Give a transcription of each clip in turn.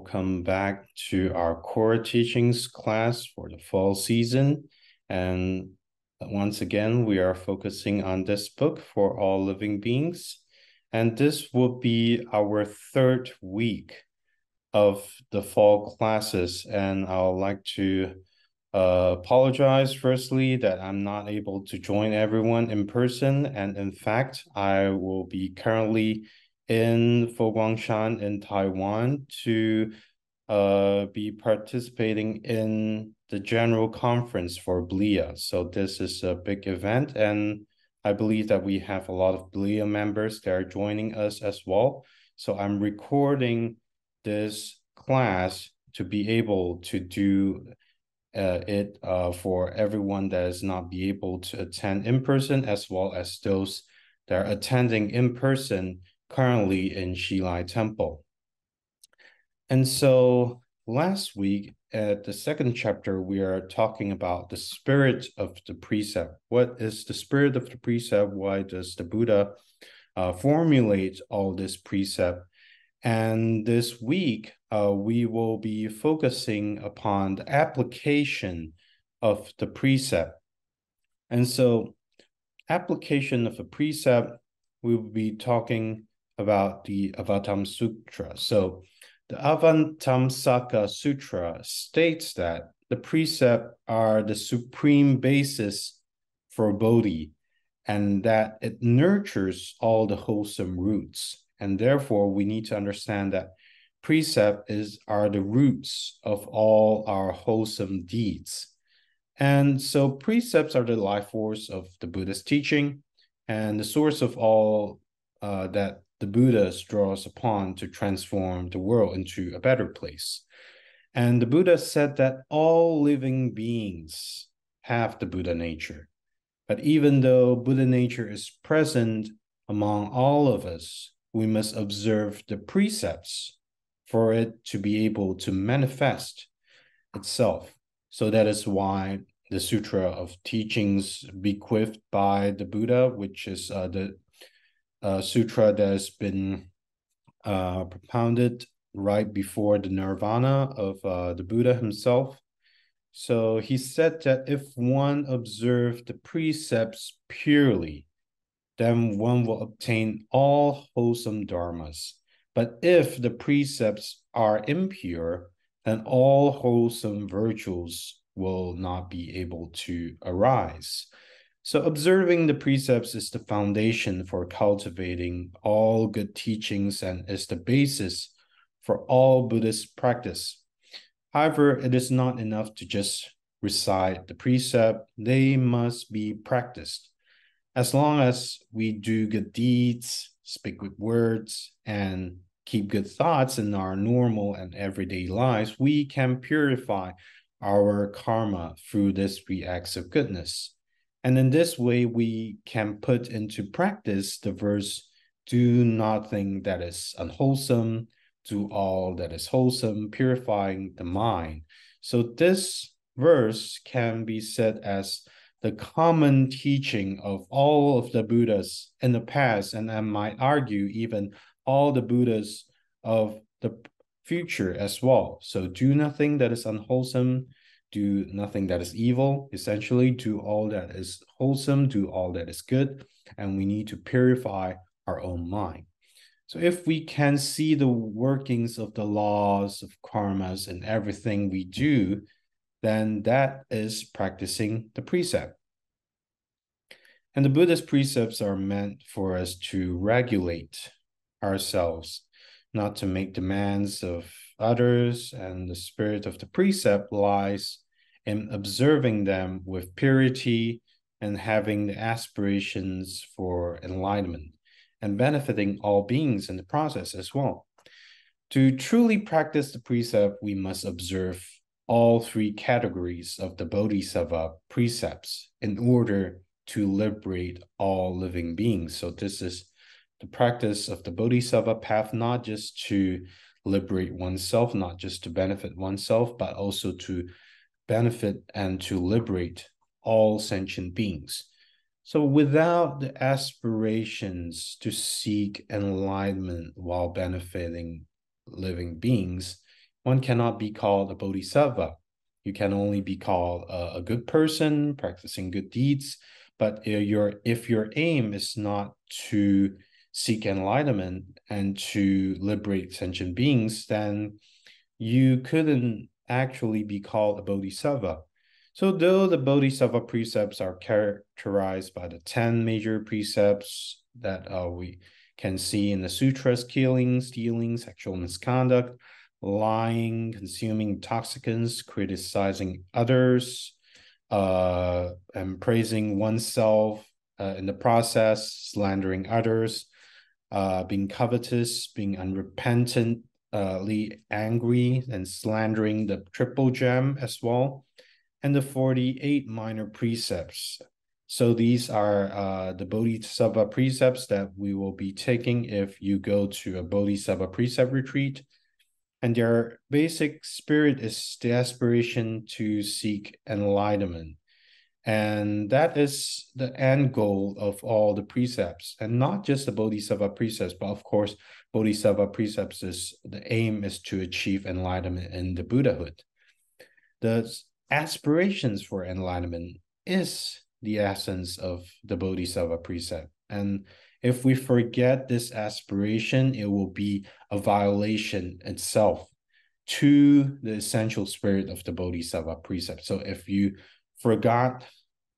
welcome back to our core teachings class for the fall season. And once again, we are focusing on this book, For All Living Beings. And this will be our third week of the fall classes. And I would like to apologize firstly that I'm not able to join everyone in person. And in fact, I will be currently in FoGuangHuB in Taiwan to be participating in the general conference for BLIA. So this is a big event, and I believe that we have a lot of BLIA members that are joining us as well. So I'm recording this class to be able to do it for everyone that is not be able to attend in person, as well as those that are attending in person currently in Shilai Temple. And so last week at the second chapter, we are talking about the spirit of the precept. What is the spirit of the precept? Why does the Buddha formulate all this precept? And this week, we will be focusing upon the application of the precept. And so application of a precept, we will be talking about the Avatam Sutra. So the Avatamsaka Sutra states that the precept are the supreme basis for Bodhi, and that it nurtures all the wholesome roots. And therefore, we need to understand that precept are the roots of all our wholesome deeds. And so precepts are the life force of the Buddha's teaching and the source of all that the Buddha draws upon to transform the world into a better place. And the Buddha said that all living beings have the Buddha nature. But even though Buddha nature is present among all of us, we must observe the precepts for it to be able to manifest itself. So that is why the Sutra of Teachings bequeathed by the Buddha, which is the sutra that has been propounded right before the nirvana of the Buddha himself. So he said that if one observed the precepts purely, then one will obtain all wholesome dharmas. But if the precepts are impure, then all wholesome virtues will not be able to arise. So observing the precepts is the foundation for cultivating all good teachings and is the basis for all Buddhist practice. However, it is not enough to just recite the precept. They must be practiced. As long as we do good deeds, speak good words, and keep good thoughts in our normal and everyday lives, we can purify our karma through these 3 acts of goodness. And in this way, we can put into practice the verse, do nothing that is unwholesome, do all that is wholesome, purifying the mind. So this verse can be said as the common teaching of all of the Buddhas in the past, and I might argue even all the Buddhas of the future as well. So do nothing that is unwholesome, do nothing that is evil, essentially do all that is wholesome, do all that is good, and we need to purify our own mind. So if we can see the workings of the laws of karmas in everything we do, then that is practicing the precept. And the Buddha's precepts are meant for us to regulate ourselves, not to make demands of others, and the spirit of the precept lies in observing them with purity and having the aspirations for enlightenment and benefiting all beings in the process as well. To truly practice the precept, we must observe all 3 categories of the Bodhisattva precepts in order to liberate all living beings. So this is the practice of the Bodhisattva path, not just to liberate oneself, not just to benefit oneself, but also to benefit and to liberate all sentient beings. So without the aspirations to seek enlightenment while benefiting living beings, one cannot be called a bodhisattva. You can only be called a good person, practicing good deeds. But if your aim is not to seek enlightenment and to liberate sentient beings, then you couldn't actually be called a bodhisattva. So though the bodhisattva precepts are characterized by the 10 major precepts that we can see in the sutras: killing, stealing, sexual misconduct, lying, consuming intoxicants, criticizing others, and praising oneself in the process, slandering others, being covetous, being unrepentantly angry, and slandering the triple gem as well, and the 48 minor precepts. So these are the Bodhisattva precepts that we will be taking if you go to a Bodhisattva precept retreat. And their basic spirit is the aspiration to seek enlightenment. And that is the end goal of all the precepts, and not just the Bodhisattva precepts, but of course, Bodhisattva precepts the aim is to achieve enlightenment in the Buddhahood. The aspirations for enlightenment is the essence of the Bodhisattva precept. And if we forget this aspiration, it will be a violation itself to the essential spirit of the Bodhisattva precept. So if you forgot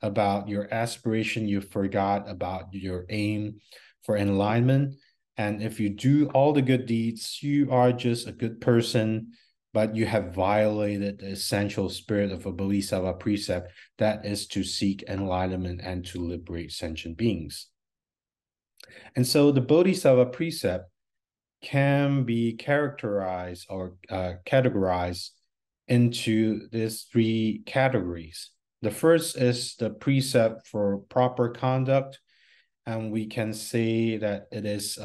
about your aspiration, you forgot about your aim for enlightenment, and if you do all the good deeds, you are just a good person, but you have violated the essential spirit of a Bodhisattva precept, that is to seek enlightenment and to liberate sentient beings. And so the Bodhisattva precept can be characterized or categorized into these three categories. The first is the precept for proper conduct, and we can say that it is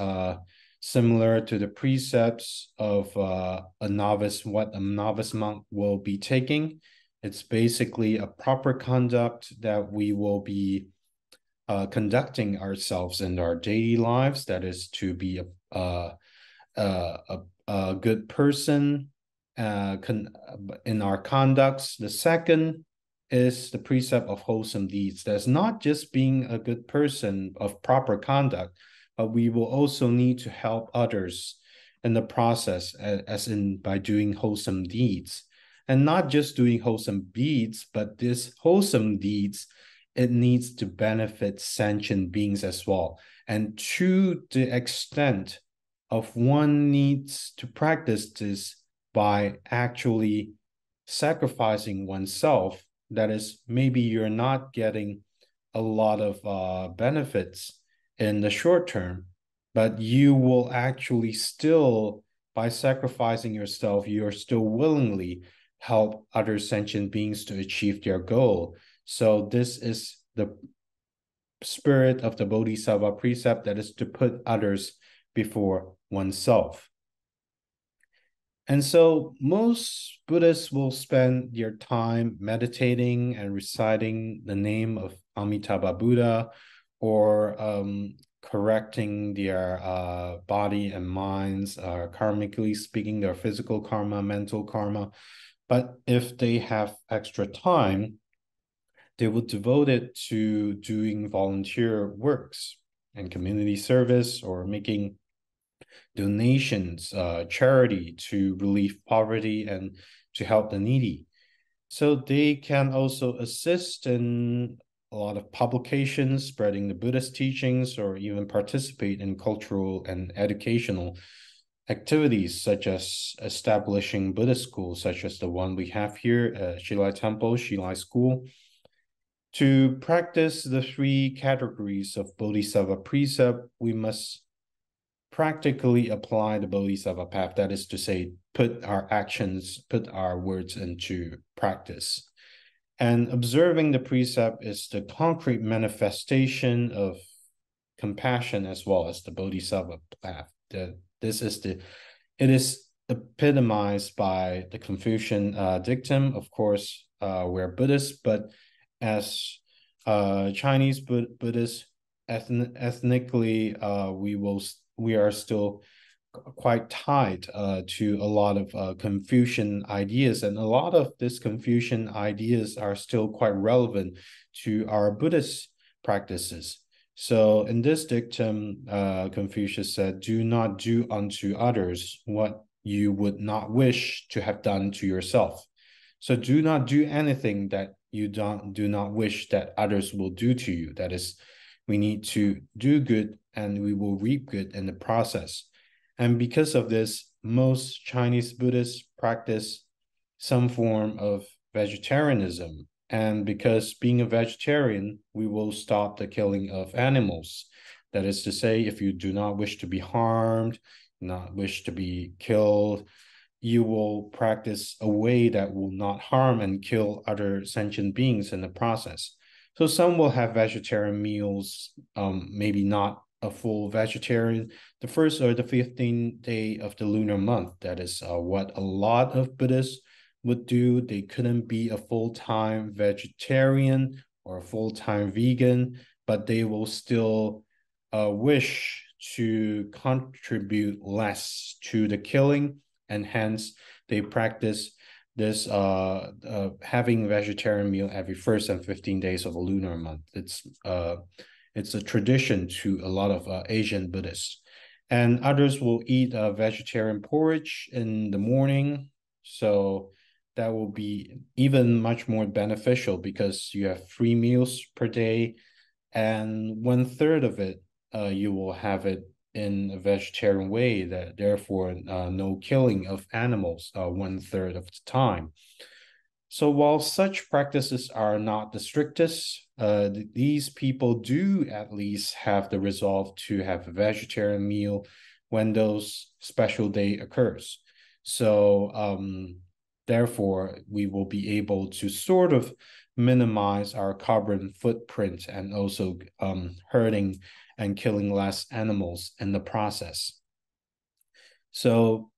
similar to the precepts of a novice, what a novice monk will be taking. It's basically a proper conduct that we will be conducting ourselves in our daily lives. That is to be a good person in our conducts. The second is the precept of wholesome deeds. That's not just being a good person of proper conduct, but we will also need to help others in the process, as in by doing wholesome deeds. And not just doing wholesome deeds, but this wholesome deeds, it needs to benefit sentient beings as well. And to the extent of one needs to practice this by actually sacrificing oneself, that is, maybe you're not getting a lot of benefits in the short term, but you will actually still, by sacrificing yourself, you're still willingly help other sentient beings to achieve their goal. So this is the spirit of the Bodhisattva precept, that is to put others before oneself. And so most Buddhists will spend their time meditating and reciting the name of Amitabha Buddha, or correcting their body and minds, karmically speaking, their physical karma, mental karma. But if they have extra time, they will devote it to doing volunteer works and community service, or making donations, charity to relieve poverty and to help the needy. So they can also assist in a lot of publications spreading the Buddhist teachings, or even participate in cultural and educational activities, such as establishing Buddhist schools, such as the one we have here, Shilai Temple, Shilai School. To practice the three categories of Bodhisattva precept, we must practically apply the Bodhisattva path, that is to say, put our actions, put our words into practice. And observing the precept is the concrete manifestation of compassion as well as the Bodhisattva path. It is epitomized by the Confucian dictum. Of course, we're Buddhists, but as Chinese Buddhists, ethnically, we are still quite tied to a lot of Confucian ideas, and a lot of this Confucian ideas are still quite relevant to our Buddhist practices. So in this dictum, Confucius said, "Do not do unto others what you would not wish to have done to yourself." So do not do anything that you do not wish that others will do to you. That is, we need to do good and we will reap good in the process. And because of this, most Chinese Buddhists practice some form of vegetarianism. And because being a vegetarian, we will stop the killing of animals. That is to say, if you do not wish to be harmed, not wish to be killed, you will practice a way that will not harm and kill other sentient beings in the process. So some will have vegetarian meals, maybe not a full vegetarian, the first or the 15th day of the lunar month. That is what a lot of Buddhists would do. They couldn't be a full-time vegetarian or a full-time vegan, but they will still wish to contribute less to the killing, and hence they practice this having vegetarian meal every first and 15 days of a lunar month. It's a tradition to a lot of Asian Buddhists. And others will eat vegetarian porridge in the morning. So that will be even much more beneficial because you have 3 meals per day, and 1/3 of it you will have it in a vegetarian way, that therefore no killing of animals 1/3 of the time. So while such practices are not the strictest, these people do at least have the resolve to have a vegetarian meal when those special day occurs. So therefore, we will be able to sort of minimize our carbon footprint and also hurting and killing less animals in the process. So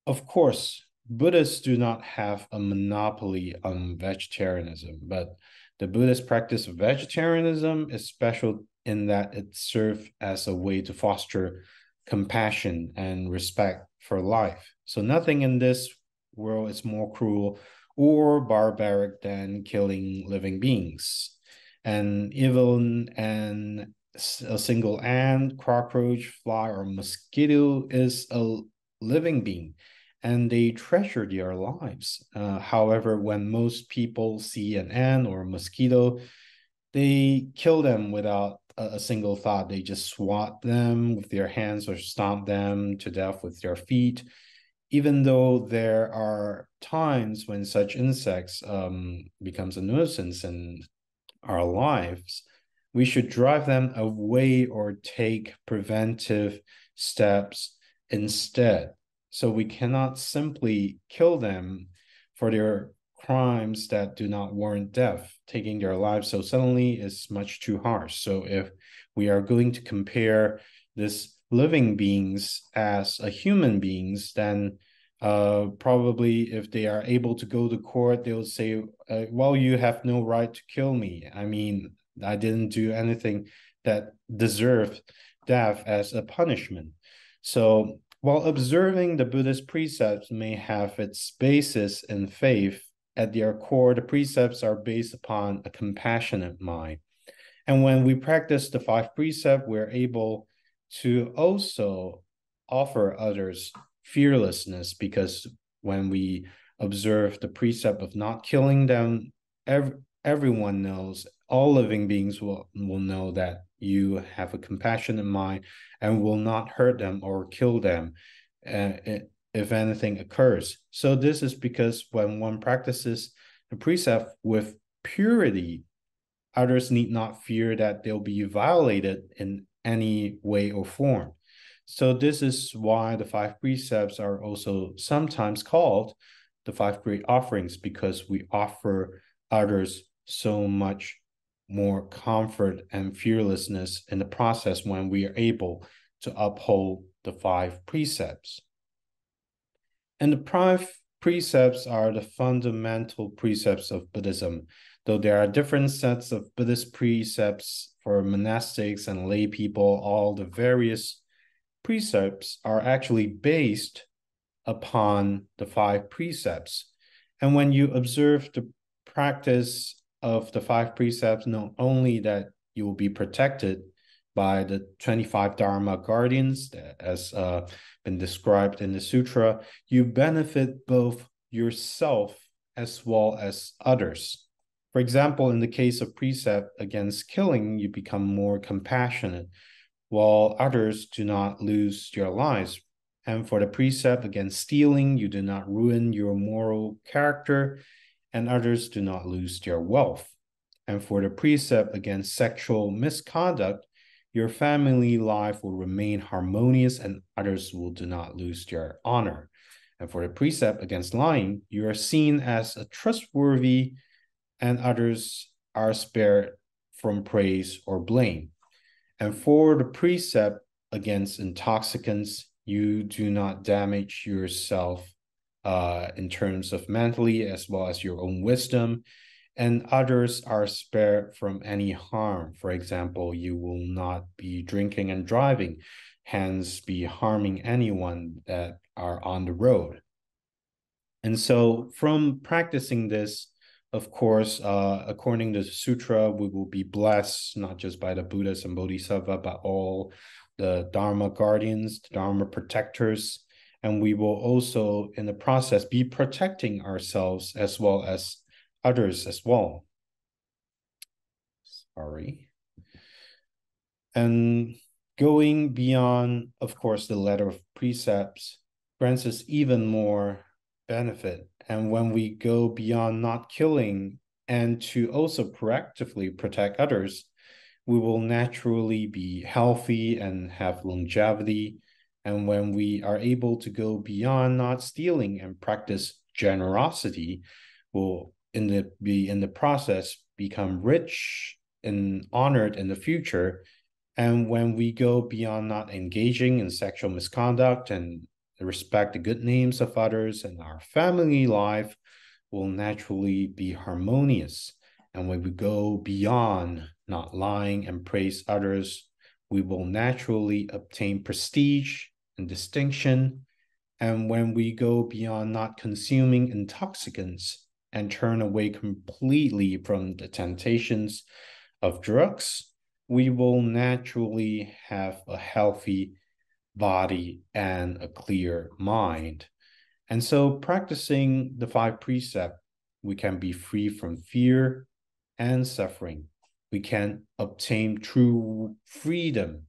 of course, Buddhists do not have a monopoly on vegetarianism, but the Buddhist practice of vegetarianism is special in that it serves as a way to foster compassion and respect for life. So nothing in this world is more cruel or barbaric than killing living beings. And even a single ant, cockroach, fly, or mosquito is a living being, and they treasure their lives. However, when most people see an ant or a mosquito, they kill them without a single thought. They just swat them with their hands or stomp them to death with their feet. Even though there are times when such insects becomes a nuisance in our lives, we should drive them away or take preventive steps instead. So we cannot simply kill them for their crimes that do not warrant death. Taking their lives so suddenly is much too harsh. So if we are going to compare this living beings as a human beings, then probably if they are able to go to court, they'll say, well, you have no right to kill me. I mean, I didn't do anything that deserved death as a punishment. So while observing the Buddhist precepts may have its basis in faith, at their core, the precepts are based upon a compassionate mind. And when we practice the 5 precepts, we're able to also offer others fearlessness, because when we observe the precept of not killing them, everyone knows, all living beings will know that you have a compassionate mind and will not hurt them or kill them if anything occurs. So this is because when one practices the precept with purity, others need not fear that they'll be violated in any way or form. So this is why the 5 precepts are also sometimes called the 5 great offerings, because we offer others so much more comfort and fearlessness in the process when we are able to uphold the 5 precepts. And the 5 precepts are the fundamental precepts of Buddhism, though there are different sets of Buddhist precepts for monastics and lay people. All the various precepts are actually based upon the 5 precepts. And when you observe the practice of the 5 precepts, not only that you will be protected by the 25 Dharma guardians, as been described in the sutra, you benefit both yourself as well as others. For example, in the case of precept against killing, you become more compassionate, while others do not lose their lives. And for the precept against stealing, you do not ruin your moral character, and others do not lose their wealth. And for the precept against sexual misconduct, your family life will remain harmonious and others will do not lose their honor. And for the precept against lying, you are seen as a trustworthy and others are spared from praise or blame. And for the precept against intoxicants, you do not damage yourself in terms of mentally as well as your own wisdom, and others are spared from any harm. For example, you will not be drinking and driving, hence be harming anyone that are on the road. And so from practicing this, of course, according to the sutra, we will be blessed not just by the Buddhas and Bodhisattva, but all the Dharma guardians, the Dharma protectors, and we will also, in the process, be protecting ourselves as well as others as well. Sorry. And going beyond, of course, the letter of precepts grants us even more benefit. And when we go beyond not killing and to also proactively protect others, we will naturally be healthy and have longevity. And when we are able to go beyond not stealing and practice generosity, we'll be in the process become rich and honored in the future. And when we go beyond not engaging in sexual misconduct and respect the good names of others, and our family life will naturally be harmonious. And when we go beyond not lying and praise others, we will naturally obtain prestige and distinction. And when we go beyond not consuming intoxicants and turn away completely from the temptations of drugs, we will naturally have a healthy body and a clear mind. And so practicing the 5 precepts, we can be free from fear and suffering. We can obtain true freedom,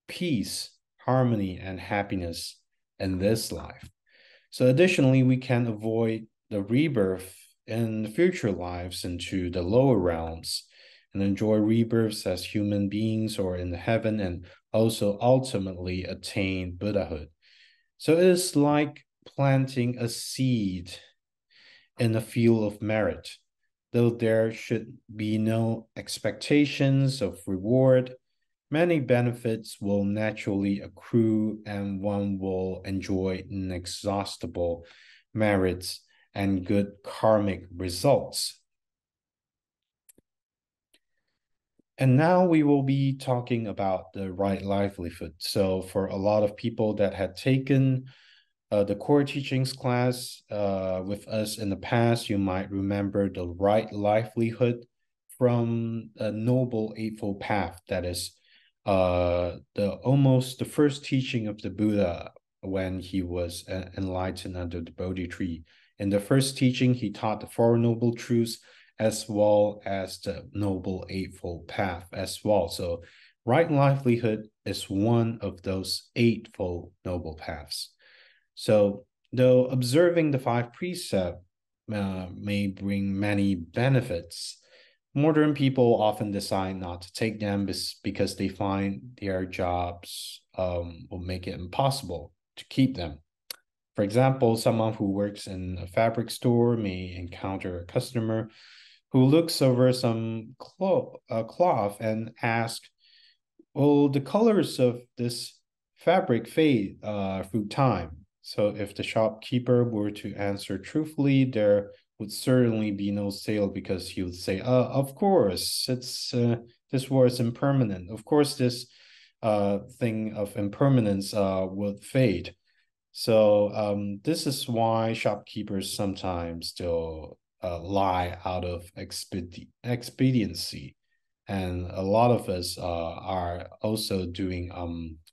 peace, harmony, and happiness in this life. So additionally, we can avoid the rebirth in future lives into the lower realms and enjoy rebirths as human beings or in heaven, and also ultimately attain Buddhahood. So it is like planting a seed in a field of merit. Though there should be no expectations of reward, many benefits will naturally accrue and one will enjoy inexhaustible merits and good karmic results. And now we will be talking about the right livelihood. So for a lot of people that had taken the core teachings class with us in the past, you might remember the right livelihood from a Noble Eightfold Path. That is almost the first teaching of the Buddha when he was enlightened under the Bodhi tree. In the first teaching, he taught the Four Noble Truths as well as the Noble Eightfold Path as well. So right livelihood is one of those Eightfold Noble Paths. So though observing the 5 precepts may bring many benefits, modern people often decide not to take them because they find their jobs will make it impossible to keep them. For example, someone who works in a fabric store may encounter a customer who looks over some cloth and asks, "Will the colors of this fabric fade through time?" So if the shopkeeper were to answer truthfully, there would certainly be no sale, because he would say, of course, it's this war is impermanent. Of course, this thing of impermanence would fade. So this is why shopkeepers sometimes still lie out of expediency. And a lot of us are also doing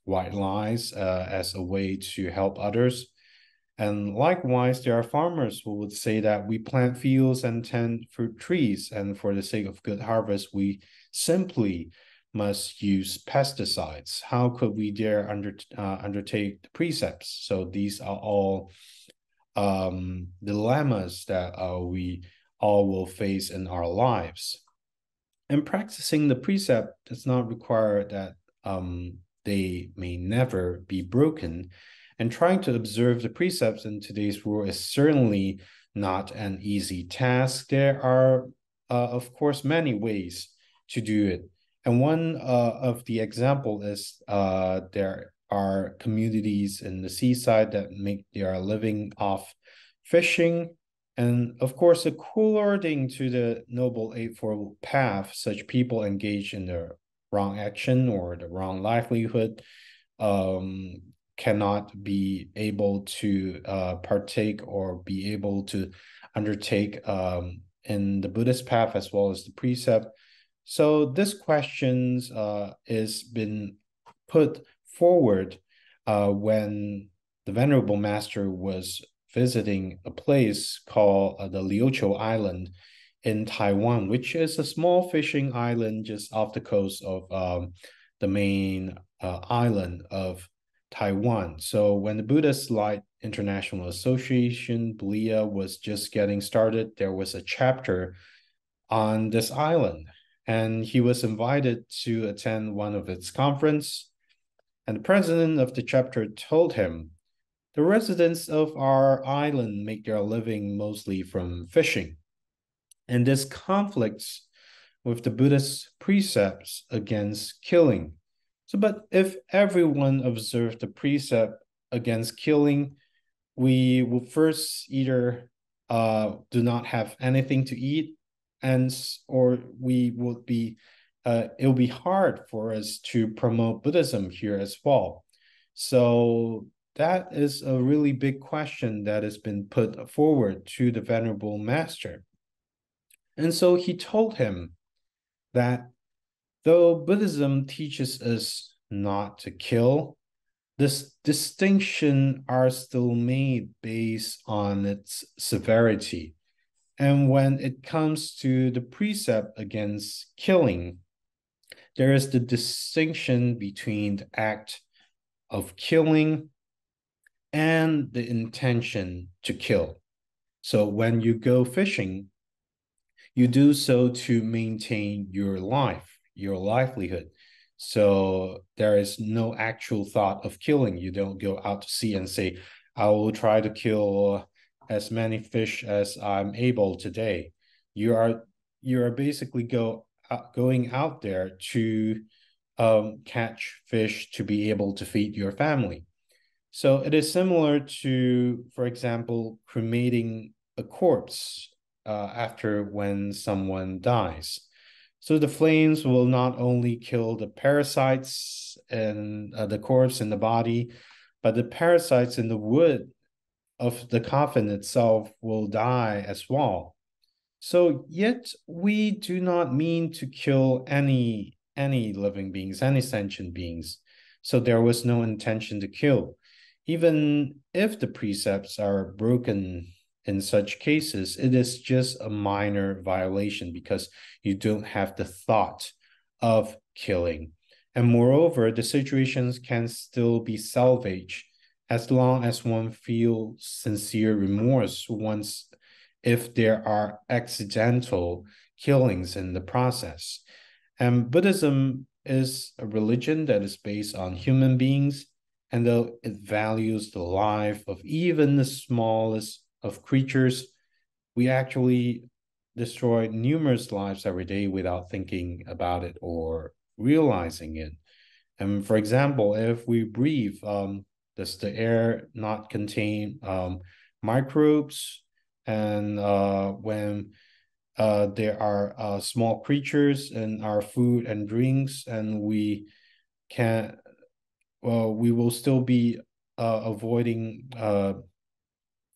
white lies as a way to help others. And likewise, there are farmers who would say that we plant fields and tend fruit trees, and for the sake of good harvest, we simply must use pesticides. How could we dare undertake the precepts? So these are all dilemmas that we all will face in our lives. And practicing the precept does not require that they may never be broken. And trying to observe the precepts in today's world is certainly not an easy task. There are, of course, many ways to do it. And one of the example is there are communities in the seaside that make their living off fishing. And of course, according to the Noble Eightfold Path, such people engage in the wrong action or the wrong livelihood cannot be able to partake or be able to undertake in the Buddhist path as well as the precept. So this questions is been put forward when the Venerable Master was visiting a place called the Liuqiu Island in Taiwan, which is a small fishing island just off the coast of the main island of Taiwan. So when the Buddhist Light International Association, BLIA, was just getting started, there was a chapter on this island, and he was invited to attend one of its conference. And the president of the chapter told him, the residents of our island make their living mostly from fishing, and this conflicts with the Buddhist precepts against killing. So, but if everyone observed the precept against killing, we would first either do not have anything to eat, and or we would be it will be hard for us to promote Buddhism here as well. So that is a really big question that has been put forward to the Venerable Master. And so he told him that though Buddhism teaches us not to kill, this distinction are still made based on its severity. And when it comes to the precept against killing, there is the distinction between the act of killing and the intention to kill. So when you go fishing, you do so to maintain your life, your livelihood. So there is no actual thought of killing. You don't go out to sea and say, I will try to kill as many fish as I'm able today. You are basically going out there to catch fish to be able to feed your family. So it is similar to, for example, cremating a corpse after when someone dies. So the flames will not only kill the parasites and the corpse in the body, but the parasites in the wood of the coffin itself will die as well. So yet we do not mean to kill any living beings, any sentient beings. So there was no intention to kill. Even if the precepts are broken in such cases, it is just a minor violation because you don't have the thought of killing. And moreover, the situations can still be salvaged as long as one feels sincere remorse once if there are accidental killings in the process. And Buddhism is a religion that is based on human beings, and though it values the life of even the smallest of creatures, we actually destroy numerous lives every day without thinking about it or realizing it. And for example, if we breathe, does the air not contain microbes? And when there are small creatures in our food and drinks, and we can we will still be avoiding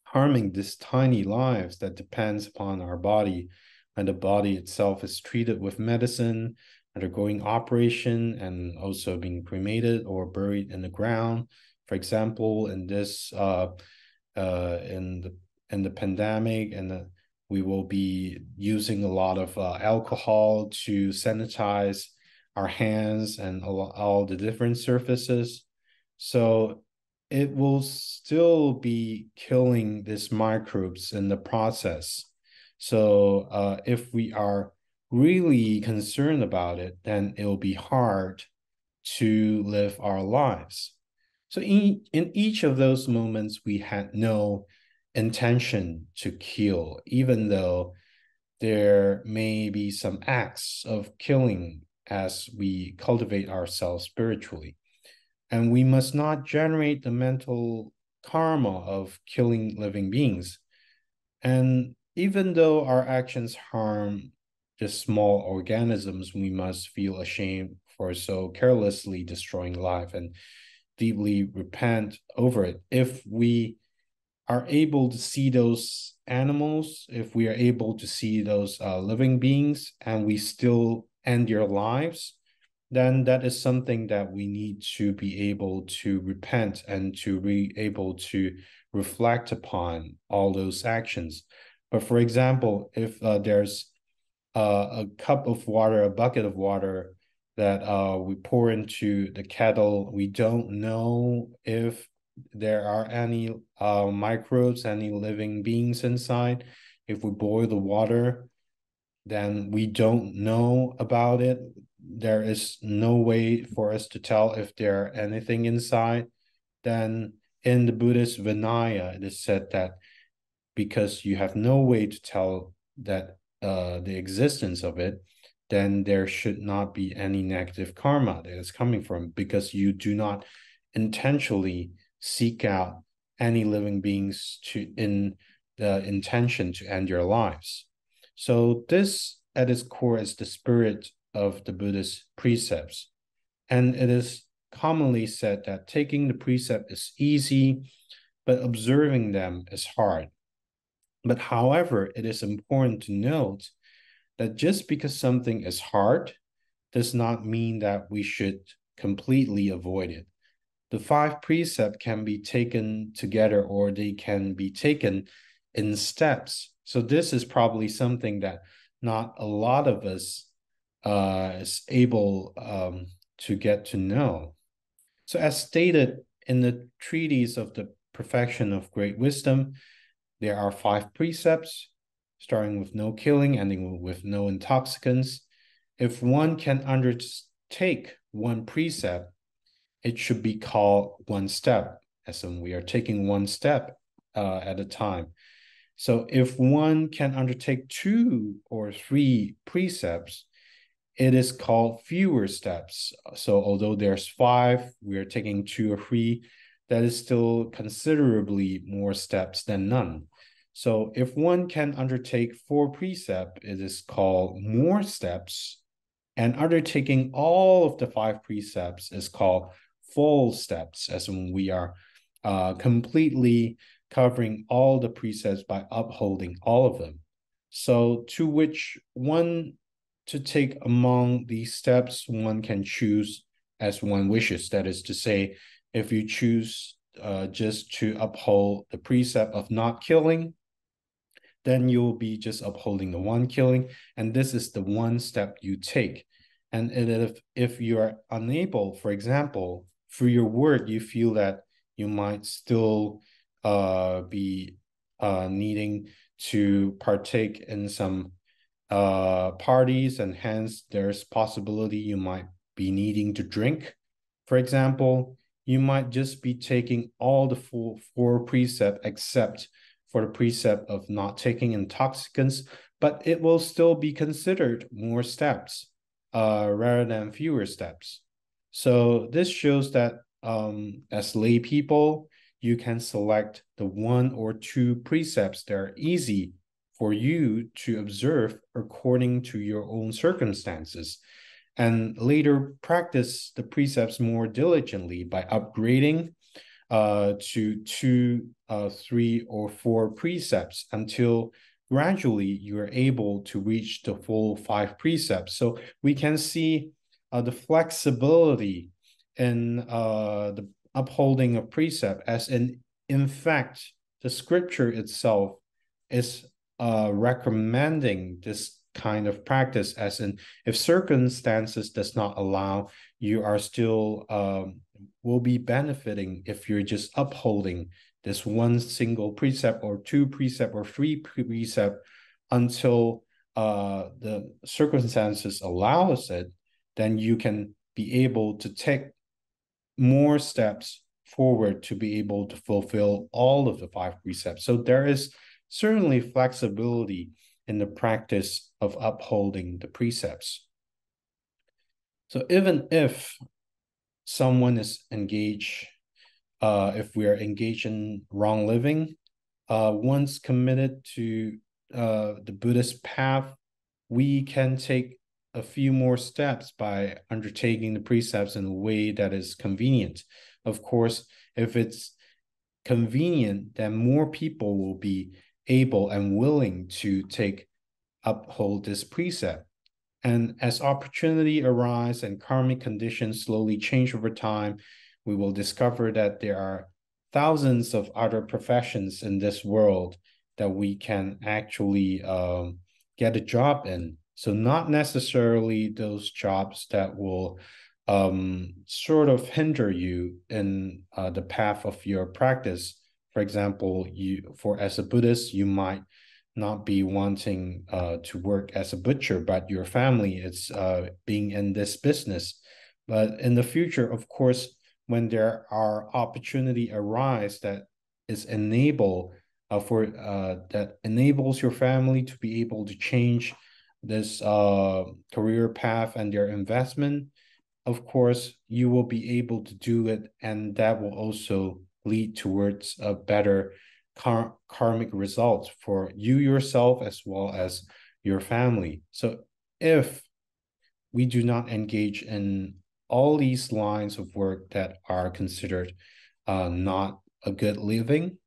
harming these tiny lives that depends upon our body, and the body itself is treated with medicine, undergoing operation, and also being cremated or buried in the ground. For example, in this in the pandemic, and we will be using a lot of alcohol to sanitize our hands and all the different surfaces. So it will still be killing these microbes in the process. So if we are really concerned about it, then it will be hard to live our lives. So in each of those moments, we had no intention to kill, even though there may be some acts of killing as we cultivate ourselves spiritually. And we must not generate the mental karma of killing living beings. And even though our actions harm just small organisms, we must feel ashamed for so carelessly destroying life and deeply repent over it. If we are able to see those animals, if we are able to see those living beings, and we still end their lives, then that is something that we need to be able to repent and to be able to reflect upon all those actions. But for example, if there's a cup of water, a bucket of water that we pour into the kettle, we don't know if there are any microbes, any living beings inside. If we boil the water, then we don't know about it. There is no way for us to tell if there are anything inside. Then in the Buddhist Vinaya, it is said that because you have no way to tell that the existence of it, then there should not be any negative karma that is coming from, because you do not intentionally seek out any living beings to in the intention to end your lives. So this at its core is the spirit of the Buddhist precepts. And it is commonly said that taking the precept is easy, but observing them is hard. But however, it is important to note that just because something is hard does not mean that we should completely avoid it. The five precepts can be taken together, or they can be taken in steps. So this is probably something that not a lot of us is able to get to know. So as stated in the Treatise of the Perfection of Great Wisdom, there are five precepts, starting with no killing, ending with no intoxicants. If one can undertake one precept, it should be called one step, as in we are taking one step at a time. So if one can undertake two or three precepts, it is called fewer steps. So although there's five, we are taking two or three, that is still considerably more steps than none. So if one can undertake four precepts, it is called more steps. And undertaking all of the five precepts is called full steps, as when we are completely covering all the precepts by upholding all of them. So to which one to take among these steps, one can choose as one wishes. That is to say, if you choose just to uphold the precept of not killing, then you'll be just upholding the one killing, and this is the one step you take. And if you are unable, for example, through your work, you feel that you might still be needing to partake in some parties, and hence there's possibility you might be needing to drink. For example, you might just be taking all the four precepts except for the precept of not taking intoxicants, but it will still be considered more steps rather than fewer steps. So this shows that as lay people, you can select the one or two precepts that are easy for you to observe according to your own circumstances. and later practice the precepts more diligently by upgrading to 2, 3, or 4 precepts until gradually you are able to reach the full 5 precepts. So we can see the flexibility in the upholding of precept, as in fact, the scripture itself is recommending this kind of practice, as in if circumstances does not allow, you are still will be benefiting if you're just upholding this one single precept or 2 precept or 3 precept until the circumstances allows it. Then you can be able to take more steps forward to be able to fulfill all of the 5 precepts. So there is certainly flexibility in the practice of upholding the precepts. So even if someone is engaged, if we are engaged in wrong living, once committed to the Buddhist path, we can take a few more steps by undertaking the precepts in a way that is convenient. Of course, if it's convenient, then more people will be able and willing to uphold this precept. And as opportunity arise and karmic conditions slowly change over time, we will discover that there are thousands of other professions in this world that we can actually get a job in. So not necessarily those jobs that will sort of hinder you in the path of your practice. For example, as a Buddhist, you might not be wanting to work as a butcher, but your family is being in this business. But in the future, of course, when there are opportunity arise that is that enables your family to be able to change this career path and their investment, of course, you will be able to do it, and that will also lead towards a better karmic results for you yourself as well as your family. So if we do not engage in all these lines of work that are considered not a good living,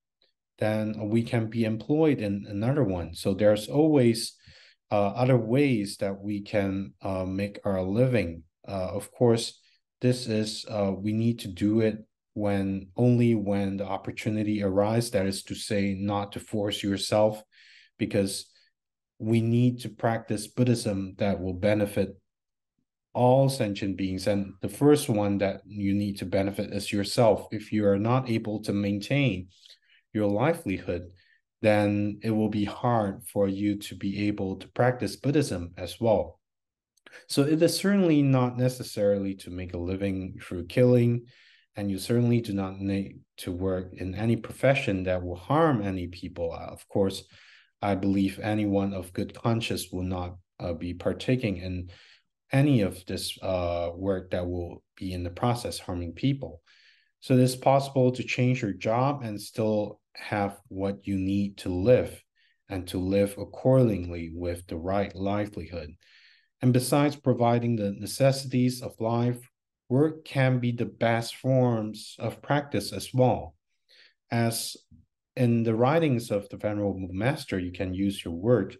then we can be employed in another one. So there's always other ways that we can make our living. Of course, we need to do it only when the opportunity arises. That is to say, not to force yourself, because we need to practice Buddhism that will benefit all sentient beings. And the first one that you need to benefit is yourself. If you are not able to maintain your livelihood, then it will be hard for you to be able to practice Buddhism as well. So it is certainly not necessarily to make a living through killing, and you certainly do not need to work in any profession that will harm any people. Of course, I believe anyone of good conscience will not be partaking in any of this work that will be in the process harming people. So it is possible to change your job and still have what you need to live, and to live accordingly with the right livelihood. And besides providing the necessities of life, work can be the best forms of practice as well. As in the writings of the Venerable Master, you can use your work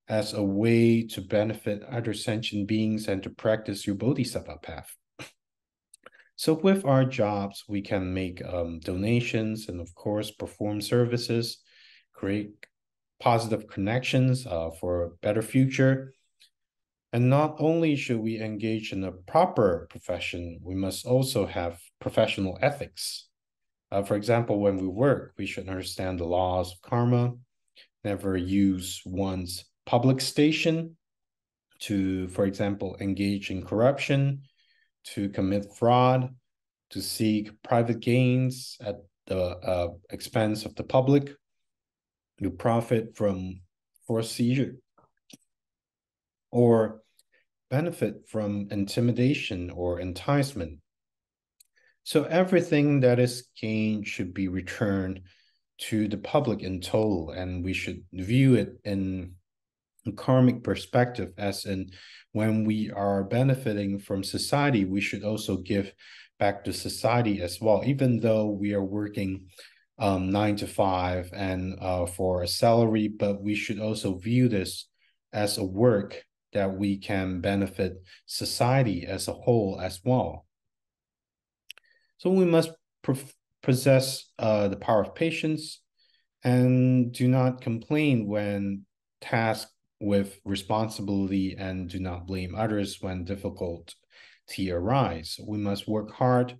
as a way to benefit other sentient beings and to practice your bodhisattva path. So with our jobs, we can make donations and, of course, perform services, create positive connections for a better future. And not only should we engage in a proper profession, we must also have professional ethics. For example, when we work, we should understand the laws of karma, never use one's public station to, for example, engage in corruption, to commit fraud, to seek private gains at the expense of the public, to profit from forced seizure, or benefit from intimidation or enticement. So everything that is gained should be returned to the public in total, and we should view it in karmic perspective, as in when we are benefiting from society, we should also give back to society as well, even though we are working 9 to 5 and for a salary, but we should also view this as a work that we can benefit society as a whole as well. So we must possess the power of patience and do not complain when tasked with responsibility, and do not blame others when difficulty arise. We must work hard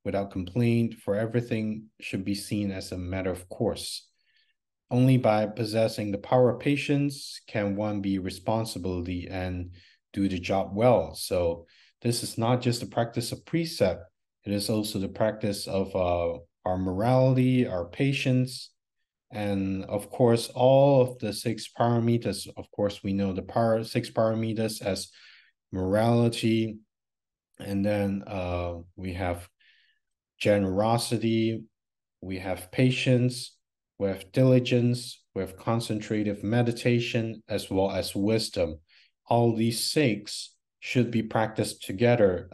without complaint, for everything should be seen as a matter of course. Only by possessing the power of patience can one be responsibility and do the job well. So this is not just the practice of precept, it is also the practice of our morality, our patience, and of course, all of the 6 paramitas. Of course, we know the 6 paramitas as morality, and then we have generosity, we have patience, we have diligence, we have concentrative meditation, as well as wisdom. All these 6 should be practiced together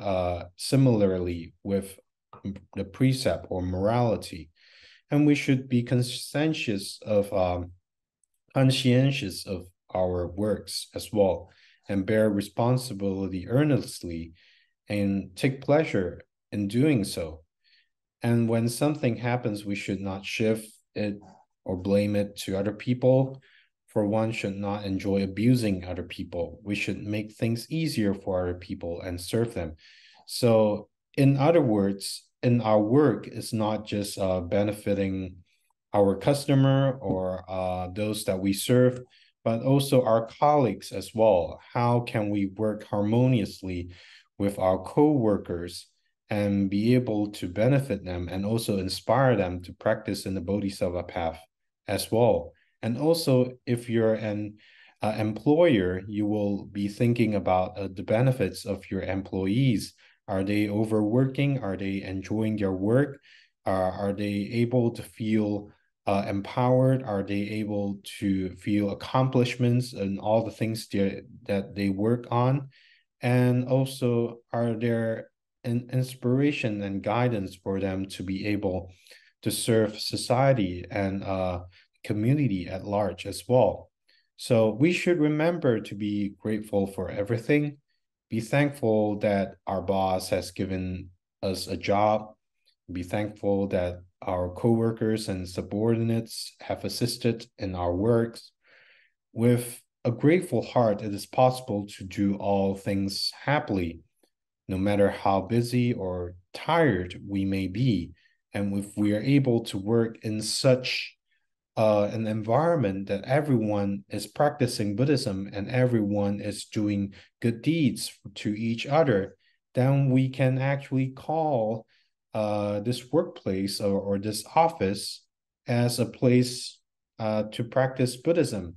similarly with the precept or morality. And we should be conscientious of our works as well, and bear responsibility earnestly and take pleasure in doing so. And when something happens, we should not shift it or blame it to other people, for one should not enjoy abusing other people. We should make things easier for other people and serve them. So in other words, in our work, it's not just benefiting our customer or those that we serve, but also our colleagues as well. How can we work harmoniously with our co-workers and be able to benefit them and also inspire them to practice in the Bodhisattva path as well? And also, if you're an employer, you will be thinking about the benefits of your employees. Are they overworking? Are they enjoying their work? Are they able to feel empowered? Are they able to feel accomplishments and all the things that they work on? And also, are there an inspiration and guidance for them to be able to serve society and community at large as well? So we should remember to be grateful for everything, be thankful that our boss has given us a job, be thankful that our coworkers and subordinates have assisted in our works. With a grateful heart, it is possible to do all things happily, no matter how busy or tired we may be. And if we are able to work in such an environment that everyone is practicing Buddhism and everyone is doing good deeds to each other, then we can actually call this workplace or this office as a place to practice Buddhism,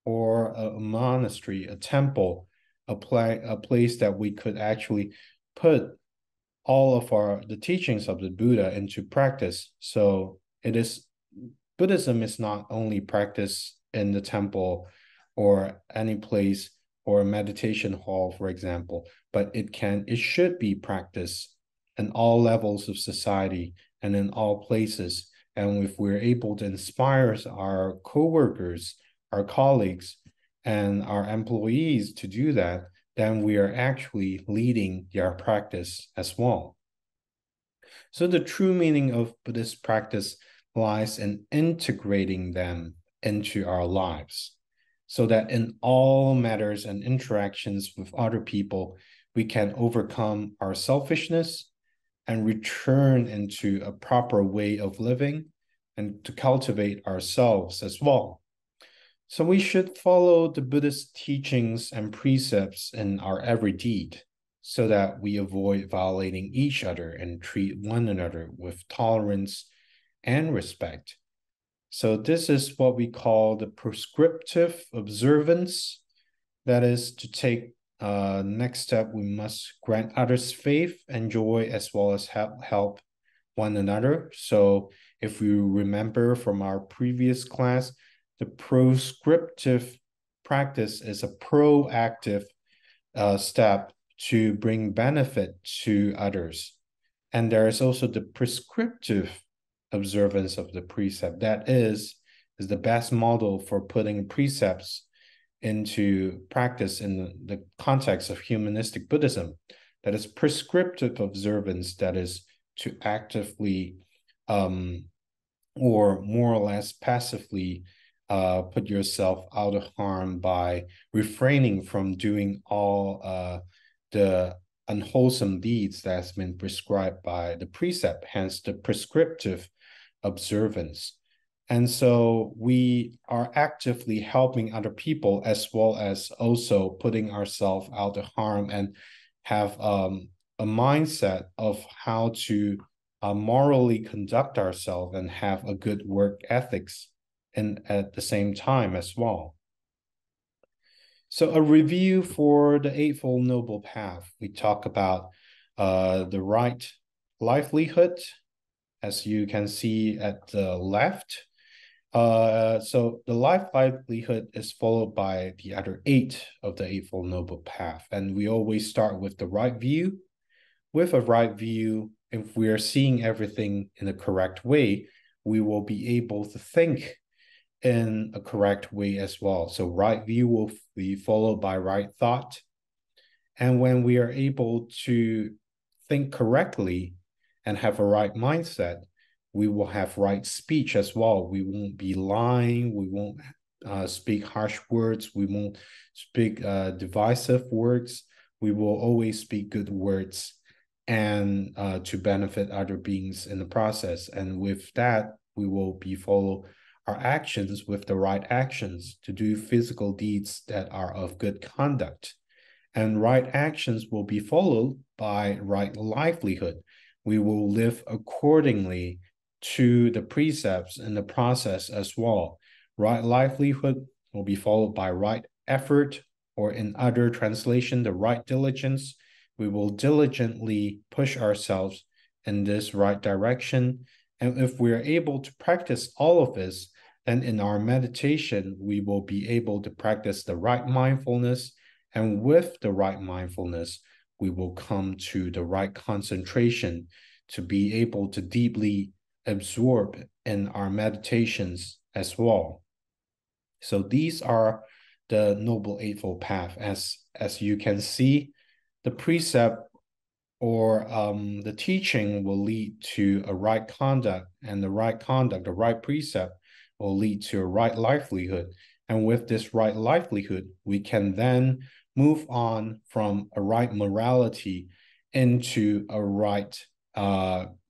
or a monastery, a temple, a place that we could actually put all of the teachings of the Buddha into practice. So Buddhism is not only practiced in the temple or any place or a meditation hall, for example, but it should be practiced in all levels of society and in all places. And if we're able to inspire our coworkers, our colleagues, and our employees to do that, then we are actually leading their practice as well. So the true meaning of Buddhist practice lies in integrating them into our lives, so that in all matters and interactions with other people, we can overcome our selfishness and return into a proper way of living and to cultivate ourselves as well. So we should follow the Buddhist teachings and precepts in our every deed, so that we avoid violating each other and treat one another with tolerance and respect. So this is what we call the prescriptive observance. That is to take next step, we must grant others faith and joy, as well as help one another. So if you remember from our previous class, the prescriptive practice is a proactive step to bring benefit to others. And there is also the prescriptive observance of the precept. That is the best model for putting precepts into practice in the context of humanistic Buddhism. That is prescriptive observance, that is to actively or more or less passively put yourself out of harm by refraining from doing all the unwholesome deeds that's been prescribed by the precept, hence the prescriptive observance. And so we are actively helping other people as well as also putting ourselves out of harm, and have a mindset of how to morally conduct ourselves and have a good work ethics and at the same time as well. So a review for the Eightfold Noble Path. We talk about the right livelihood, as you can see at the left. So the livelihood is followed by the other 8 of the Eightfold Noble Path. And we always start with the right view. With a right view, if we are seeing everything in the correct way, we will be able to think in a correct way as well. So right view will be followed by right thought. And when we are able to think correctly and have a right mindset, we will have right speech as well. We won't be lying. We won't speak harsh words. We won't speak divisive words. We will always speak good words and to benefit other beings in the process. And with that, we will be follow our actions with the right actions to do physical deeds that are of good conduct. And right actions will be followed by right livelihood. We will live accordingly to the precepts in the process as well. Right livelihood will be followed by right effort, or in other translation, the right diligence. We will diligently push ourselves in this right direction. And if we are able to practice all of this, then in our meditation, we will be able to practice the right mindfulness. And with the right mindfulness, we will come to the right concentration to be able to deeply absorb in our meditations as well. So these are the Noble Eightfold Path. As you can see, the precept or the teaching will lead to a right conduct, and the right conduct, the right precept, will lead to a right livelihood. And with this right livelihood, we can then move on from a right morality into a right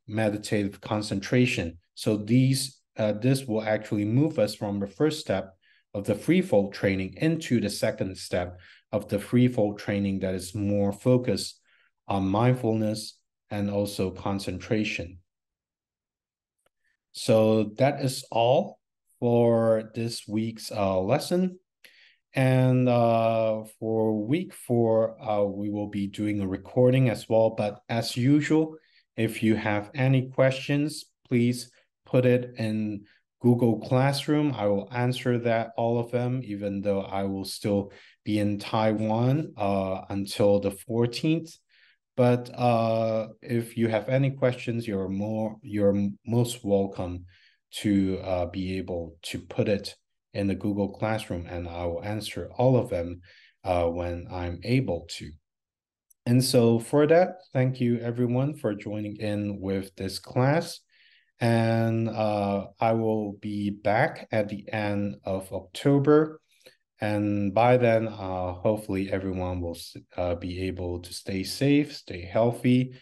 meditative concentration. So this will actually move us from the first step of the threefold training into the second step of the threefold training that is more focused on mindfulness and also concentration. So that is all for this week's lesson. And for week 4, we will be doing a recording as well. But as usual, if you have any questions, please put it in Google Classroom. I will answer all of them, even though I will still be in Taiwan until the 14th. But if you have any questions, you're most welcome to be able to put it in the Google Classroom, and I will answer all of them when I'm able to. And so for that, thank you everyone for joining in with this class. And I will be back at the end of October. And by then, hopefully everyone will be able to stay safe, stay healthy,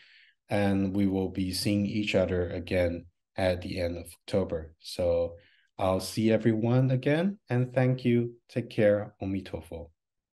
and we will be seeing each other again at the end of October. So I'll see everyone again, and thank you. Take care. Omitofo.